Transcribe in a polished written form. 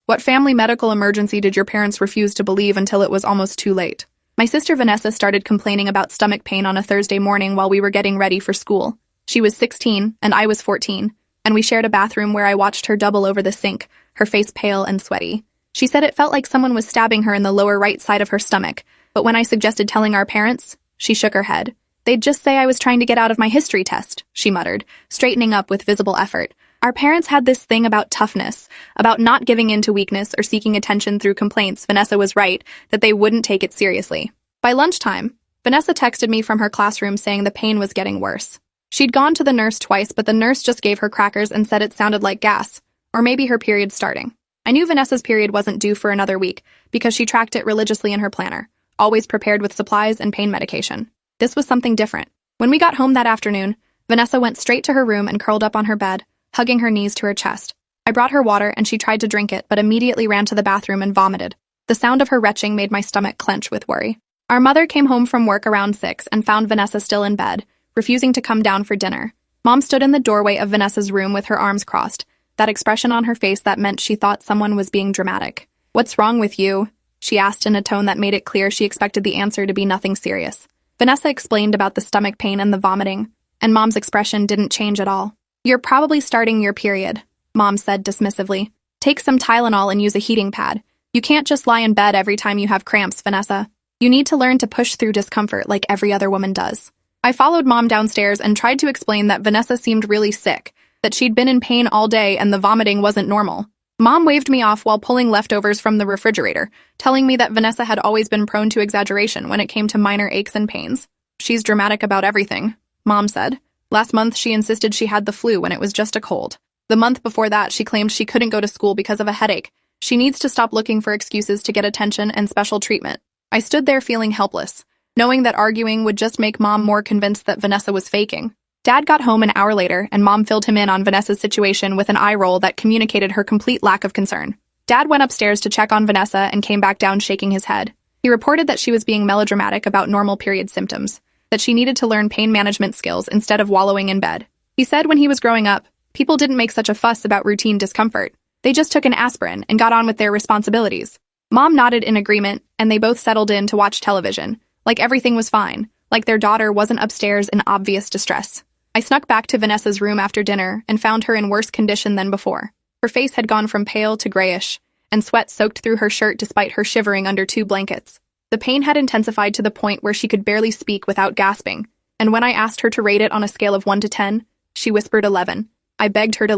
What family medical emergency did your parents refuse to believe until it was almost too late? My sister Vanessa started complaining about stomach pain on a Thursday morning while we were getting ready for school. She was 16 and I was 14, and we shared a bathroom where I watched her double over the sink, her face pale and sweaty. She said it felt like someone was stabbing her in the lower right side of her stomach, but when I suggested telling our parents, she shook her head. They'd just say I was trying to get out of my history test, she muttered, straightening up with visible effort. Our parents had this thing about toughness, about not giving in to weakness or seeking attention through complaints. Vanessa was right, that they wouldn't take it seriously. By lunchtime, Vanessa texted me from her classroom saying the pain was getting worse. She'd gone to the nurse twice, but the nurse just gave her crackers and said it sounded like gas, or maybe her period's starting. I knew Vanessa's period wasn't due for another week because she tracked it religiously in her planner, always prepared with supplies and pain medication. This was something different. When we got home that afternoon, Vanessa went straight to her room and curled up on her bed, hugging her knees to her chest. I brought her water and she tried to drink it, but immediately ran to the bathroom and vomited. The sound of her retching made my stomach clench with worry. Our mother came home from work around 6 and found Vanessa still in bed, refusing to come down for dinner. Mom stood in the doorway of Vanessa's room with her arms crossed, that expression on her face that meant she thought someone was being dramatic. "What's wrong with you?" she asked in a tone that made it clear she expected the answer to be nothing serious. Vanessa explained about the stomach pain and the vomiting, and Mom's expression didn't change at all. "You're probably starting your period," Mom said dismissively. "Take some Tylenol and use a heating pad. You can't just lie in bed every time you have cramps, Vanessa. You need to learn to push through discomfort like every other woman does." I followed Mom downstairs and tried to explain that Vanessa seemed really sick, that she'd been in pain all day and the vomiting wasn't normal. Mom waved me off while pulling leftovers from the refrigerator, telling me that Vanessa had always been prone to exaggeration when it came to minor aches and pains. "She's dramatic about everything," Mom said. "Last month she insisted she had the flu when it was just a cold. The month before that she claimed she couldn't go to school because of a headache. She needs to stop looking for excuses to get attention and special treatment." I stood there feeling helpless, knowing that arguing would just make Mom more convinced that Vanessa was faking. Dad got home an hour later, and Mom filled him in on Vanessa's situation with an eye roll that communicated her complete lack of concern. Dad went upstairs to check on Vanessa and came back down shaking his head. He reported that she was being melodramatic about normal period symptoms, that she needed to learn pain management skills instead of wallowing in bed. He said when he was growing up, people didn't make such a fuss about routine discomfort. They just took an aspirin and got on with their responsibilities. Mom nodded in agreement, and they both settled in to watch television, like everything was fine, like their daughter wasn't upstairs in obvious distress. I snuck back to Vanessa's room after dinner and found her in worse condition than before. Her face had gone from pale to grayish, and sweat soaked through her shirt despite her shivering under 2 blankets. The pain had intensified to the point where she could barely speak without gasping, and when I asked her to rate it on a scale of 1 to 10, she whispered 11. I begged her to let